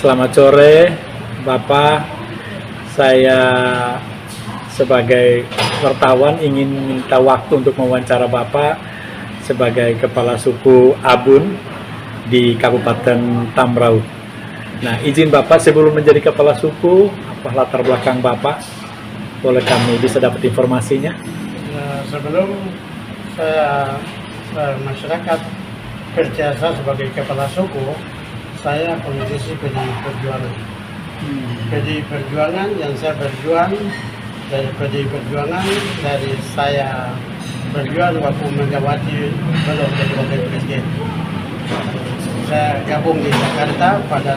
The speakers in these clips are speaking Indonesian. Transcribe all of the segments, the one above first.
Selamat sore, Bapak. Saya sebagai wartawan ingin minta waktu untuk mewawancara Bapak sebagai Kepala Suku Abun di Kabupaten Tambrauw. Nah, izin Bapak sebelum menjadi Kepala Suku, apa latar belakang Bapak? Boleh kami bisa dapat informasinya? Sebelum saya masyarakat kerja saya sebagai Kepala Suku, saya politisi PDI Perjuangan. PDI Perjuangan yang saya berjuang dari PDI Perjuangan, dari saya berjuang waktu Megawati belum jadi wakil presiden. Saya gabung di Jakarta pada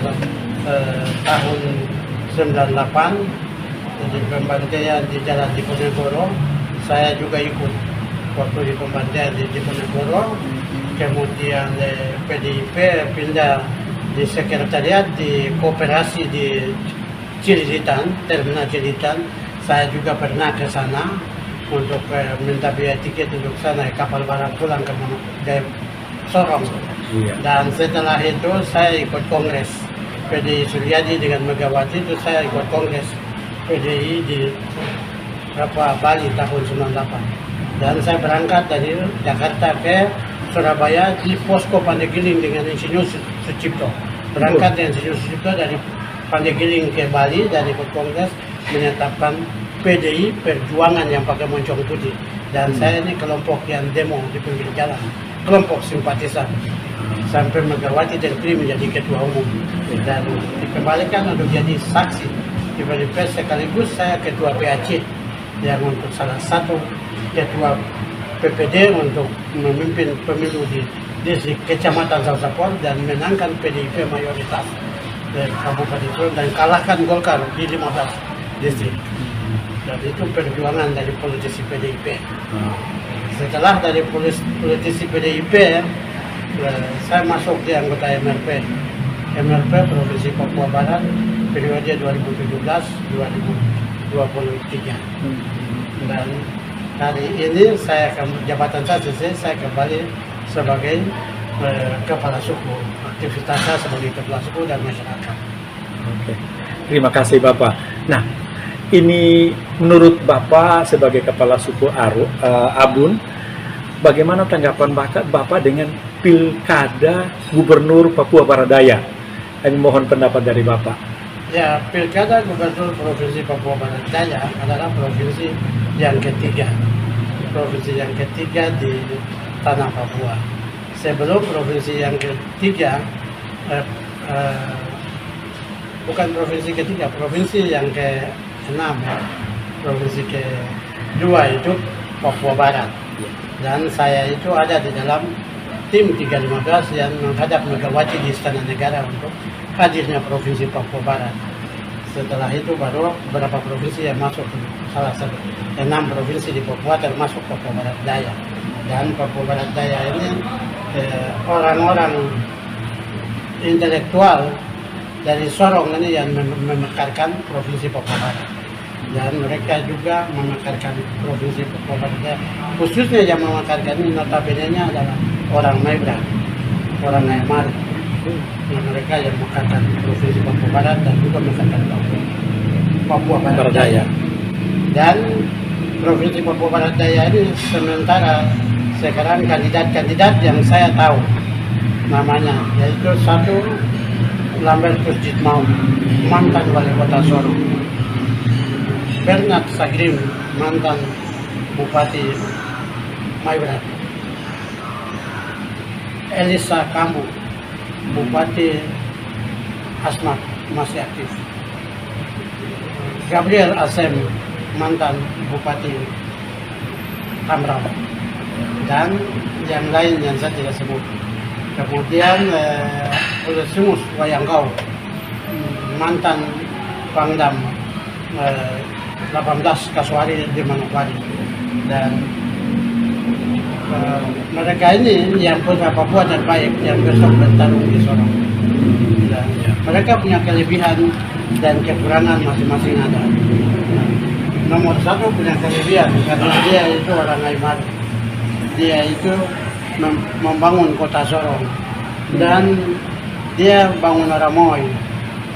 tahun 98, jadi pembantaian di Jalan Diponegoro. Saya juga ikut waktu di pembantaian di Diponegoro. Kemudian PDIP pindah di sekretariat di kooperasi di Cililitan, terminal Cililitan. Saya juga pernah ke sana untuk minta biaya tiket untuk sana kapal barang pulang ke Sorong. Dan setelah itu saya ikut kongres PDI Suryadi dengan Megawati. Itu saya ikut kongres PDI di Bali tahun 98. Dan saya berangkat dari Jakarta ke Surabaya di posko Pandeglang dengan Insinyur Sucipto. Berangkat dengan Insinyur Sucipto dari Pandeglang ke Bali dan ikut kongres menetapkan PDI Perjuangan yang pakai moncong putih. Dan saya ini kelompok yang demo di pinggir jalan, kelompok simpatisan. Sampai Megawati terpilih menjadi ketua umum dan dikembalikan untuk jadi saksi di PDIP, sekaligus saya ketua PAC yang untuk salah satu ketua PPD untuk memimpin pemilu di distrik Kecamatan Salsapor dan menangkan PDIP mayoritas dari Kabupaten itu dan kalahkan Golkar di 15 distrik. Dan itu perjuangan dari politisi PDIP. Setelah dari politisi PDIP, saya masuk di anggota MRP Provinsi Papua Barat periode 2017-2023. Dan hari ini jabatan saya selesai, saya kembali sebagai Kepala Suku. Aktivitas saya sebagai Kepala Suku dan masyarakat. Oke. Terima kasih Bapak. Nah, ini menurut Bapak sebagai Kepala Suku Abun, bagaimana tanggapan Bapak dengan Pilkada Gubernur Papua Barat Daya? Kami mohon pendapat dari Bapak. Ya, Pilkada Gubernur Provinsi Papua Barat Daya adalah provinsi yang ketiga. Provinsi yang ketiga di tanah Papua. Sebelum provinsi yang ketiga, bukan provinsi ketiga, provinsi yang ke-6, provinsi ke-2 itu Papua Barat. Dan saya itu ada di dalam tim 315 yang menghadap Megawati di Istana Negara untuk hadirnya Provinsi Papua Barat. Setelah itu baru beberapa provinsi yang masuk, salah satu 6 provinsi di Papua termasuk Papua Barat Daya. Dan Papua Barat Daya ini orang-orang intelektual dari Sorong ini yang memekarkan Provinsi Papua Barat. Dan mereka juga memekarkan Provinsi Papua Barat Daya. Khususnya yang memekarkan ini notabene-nya adalah orang Maibra, orang Aymar. Mereka yang memekarkan Provinsi Papua Barat dan juga memekarkan Papua Barat Daya. Dan Provinsi Papua Barat Daya ini sementara sekarang kandidat-kandidat yang saya tahu namanya yaitu satu Lambert Pusjitmau, mantan wali kota Sorong. Bernard Sagrim, mantan Bupati Maibrat. Elisa Kambu, Bupati Asmat, masih aktif. Gabriel Asem, mantan Bupati Tambrauw. Dan yang lain yang saya tidak sebut. Kemudian Olesimus Wayanggau, mantan Pangdam 18 Kasuari di Manokwari. Dan mereka ini yang punya Papua terbaik yang besok bertarung di Sorong. Dan mereka punya kelebihan dan kekurangan masing-masing ada. Nomor satu punya kelebihan karena dia itu orang Aymar. Dia itu membangun kota Sorong dan dia bangun Aramoy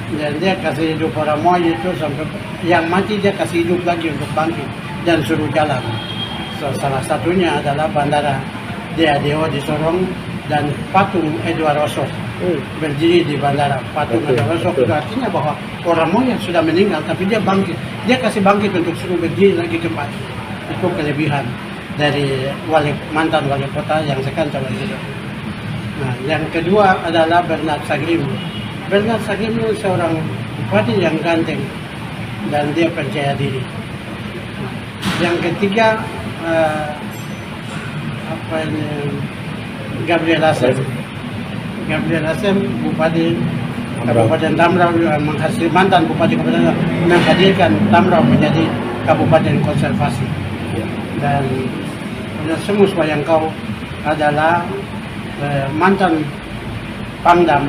Dan dia kasih hidup orang Moy itu sampai yang mati dia kasih hidup lagi untuk bangkit dan suruh jalan. Salah satunya adalah bandara DADO di Sorong dan patung Edward Osok berdiri di bandara. Patung Edward Osok itu artinya bahwa orang Moy yang sudah meninggal tapi dia bangkit. Dia kasih bangkit untuk suruh berdiri lagi kembali. Itu kelebihan dari mantan wali kota yang sekarang calon hidup. Nah, yang kedua adalah Bernard Sagrim. Bernard Sagrim itu seorang bupati yang ganteng dan dia percaya diri. Nah, yang ketiga Gabriel Asem. Gabriel Asem bupati Kabupaten Tamrau, mantan bupati Kabupaten Tamrau, menghadirkan Tamrau menjadi kabupaten konservasi. Dan Semus Wayangkau adalah mantan Pangdam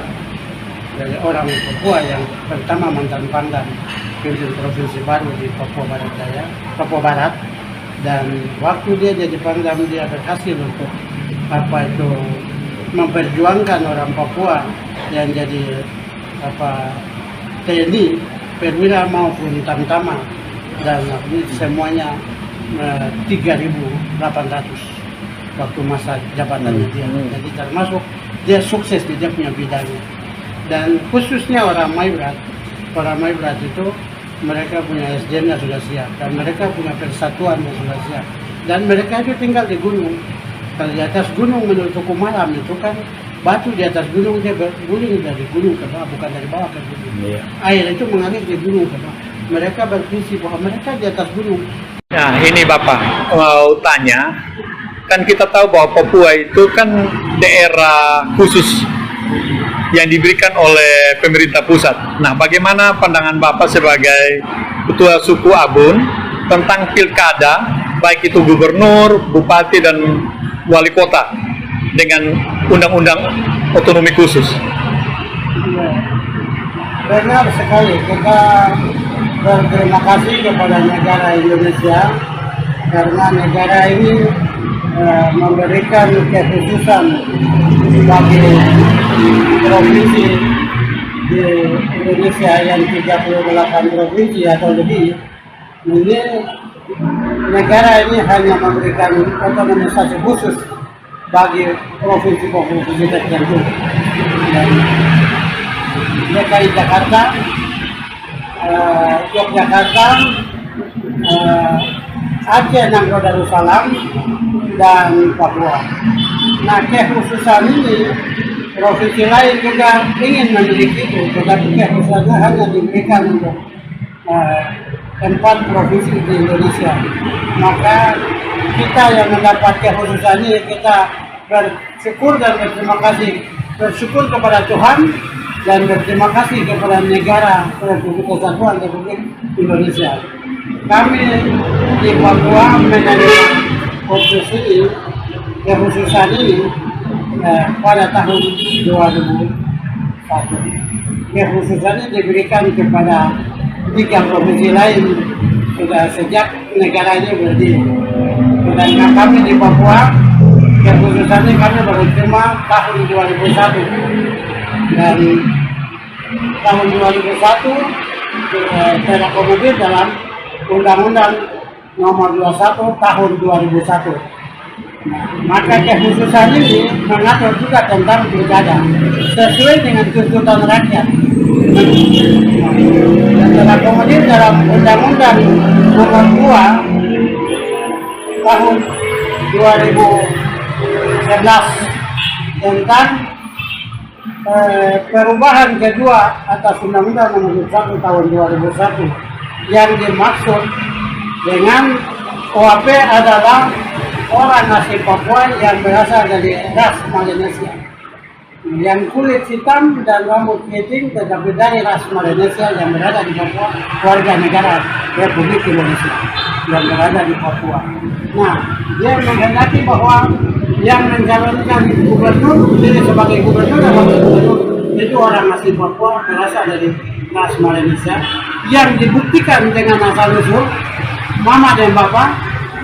dari orang Papua yang pertama mantan Pangdam pimpin provinsi baru di Papua Barat Daya, Papua Barat. Dan waktu dia jadi Pangdam dia berhasil untuk memperjuangkan orang Papua yang jadi TNI, perwira maupun tamtama, dan semuanya 3.800 waktu masa jabatannya dia. Jadi termasuk dia sukses di dia punya bidangnya. Dan khususnya orang Maibrat itu mereka punya SDM-nya sudah siap dan mereka punya persatuan yang sudah siap. Dan mereka itu tinggal di gunung. Kalau di atas gunung menurut hukum malam itu kan batu di atas gunung dia berguling dari gunung ke bawah, bukan dari bawah ke gunung. Air itu mengalir di gunung ke bawah. Mereka berprinsip bahwa mereka di atas gunung. Nah, ini Bapak mau tanya, kan kita tahu bahwa Papua itu kan daerah khusus yang diberikan oleh pemerintah pusat. Nah, bagaimana pandangan Bapak sebagai Ketua Suku Abun tentang pilkada, baik itu gubernur, bupati, dan wali kota dengan undang-undang otonomi khusus? Benar sekali, kita berterima kasih kepada negara Indonesia karena negara ini memberikan kekhususan bagi provinsi di Indonesia yang 38 provinsi atau lebih. Ini negara ini hanya memberikan otonomisasi khusus bagi provinsi-provinsi tertentu. Dan DKI Jakarta, Yogyakarta, Aceh, Nangro Darussalam, dan Papua. Nah, kekhususan ini provinsi lain juga ingin memiliki itu, tetapi kekhususannya hanya diberikan untuk 4 provinsi di Indonesia. Maka kita yang mendapat kekhususan ini, kita bersyukur dan berterima kasih. Bersyukur kepada Tuhan dan berterima kasih kepada negara Republik Kesatuan Republik Indonesia. Kami di Papua menerima posisi kekhususan ini pada tahun 2001. Kekhususan ini diberikan kepada 3 provinsi lain sudah sejak negara ini berdiri. Dan kami di Papua, kekhususan ini kami baru terima tahun 2001. Dan tahun 2001 terakomodir dalam Undang-Undang Nomor 21 Tahun 2001. Maka kekhususan ini mengatur juga tentang pilkada sesuai dengan tuntutan rakyat. Dan terakomodir dalam Undang-Undang Nomor 2 Tahun 2011 tentang perubahan kedua atas Undang-Undang Nomor 1 Tahun 2001 yang dimaksud dengan OAP adalah orang asli Papua yang berasal dari ras Melanesia, yang kulit hitam dan rambut keriting tetapi dari ras Melanesia yang berada di Papua, warga negara Republik Indonesia yang berada di Papua. Nah, dia menghendaki bahwa yang mencalonkan gubernur diri sebagai gubernur dan wakil gubernur itu orang asli Papua berasal dari ras Melanesia yang dibuktikan dengan asal usul mama dan bapak,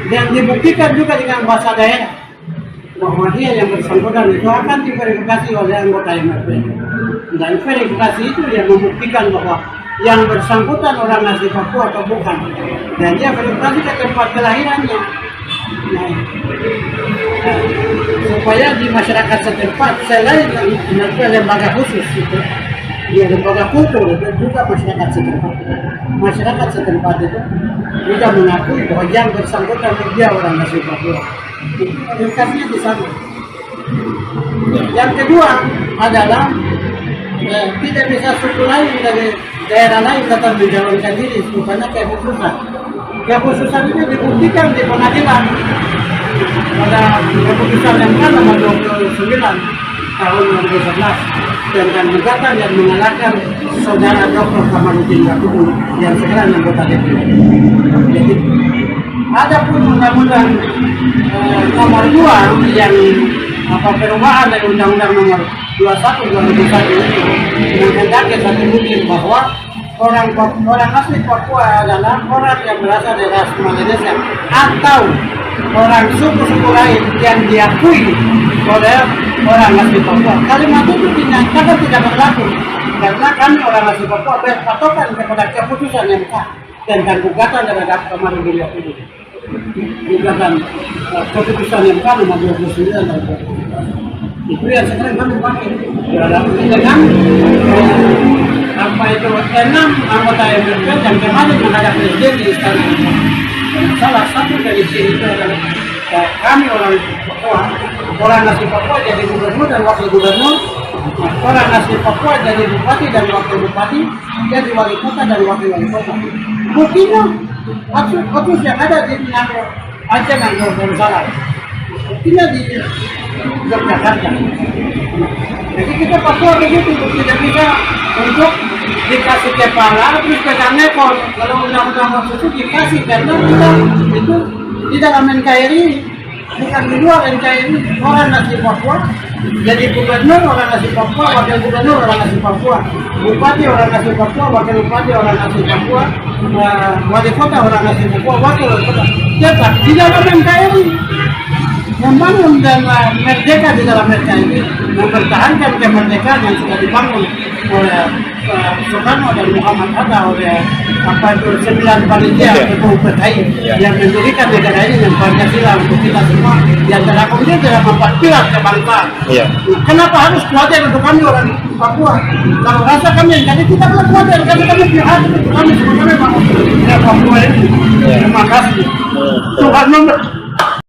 dan dibuktikan juga dengan bahasa daerah. bahwa dia yang bersangkutan itu akan diverifikasi oleh anggota MRP. Dan verifikasi itu yang membuktikan bahwa yang bersangkutan orang asli Papua atau bukan. Dan dia verifikasi ke tempat kelahirannya. Nah, supaya di masyarakat setempat selain lembaga khusus itu, ya lembaga kultur itu juga masyarakat setempat itu juga mengakui bahwa yang bersangkutan dia orang asli Papua. Verifikasinya di sana. Yang kedua adalah tidak bisa suku lain dari daerah lain datang mencalonkan diri karena kekhususan. Kekhususan itu dibuktikan di pengadilan pada keputusan MK nomor 29 tahun 2011 tentang gugatan yang mengalahkan saudara Dr. Kamaludin Yakubu yang sekarang anggota DPR. Jadi, ada pun undang-undang nomor 2 yang perubahan dari undang-undang nomor 21/2001 itu menghendaki satu bukti bahwa orang asli Papua adalah orang yang berasal dari ras Malaysia atau orang suku-suku lain yang diakui oleh orang asli Papua. Kalimat itu tidak berlaku karena kami orang asli Papua berpatokan kepada keputusan MK tentang gugatan terhadap Kamaludin Yakubu. Gugatan keputusan MK nomor 29 tahun 2011. Itu yang sekarang kami pakai dengan apa itu 6 anggota MRP yang kemarin menghadap presiden di istana. Salah satu dari sini itu adalah kami orang Papua, orang asli Papua jadi gubernur dan wakil gubernur, orang asli Papua jadi bupati dan wakil bupati, jadi wali kota dan wakil wali kota. Buktinya, kasus yang ada di Aceh dan Darussalam, buktinya di Yogyakarta. Jadi kita Papua begitu, tidak bisa untuk dikasih kepala terus pegang ekor. Kalau undang-undang itu dikasih karena kita itu di dalam NKRI, bukan di luar NKRI. Orang asli Papua jadi gubernur orang asli Papua, wakil gubernur orang asli Papua, bupati orang asli Papua, wakil bupati orang asli Papua, wali kota orang asli Papua, wakil wali kota. Tetap di dalam NKRI membangun dan merdeka di dalam NKRI, mempertahankan kemerdekaan yang sudah dibangun oleh Soekarno dan Muhammad Hatta, oleh apa itu 9 panitia ketua PKI yang mendirikan negara ini yang Pancasila untuk kita semua yang terakomodir dalam 4 pilar kebangsaan. Kenapa harus khawatir untuk kami orang Papua? Kalau rasa kami jadi kita belum khawatir karena kami pihak kami sebenarnya Papua ini. Terima kasih. Tuhan memberkati.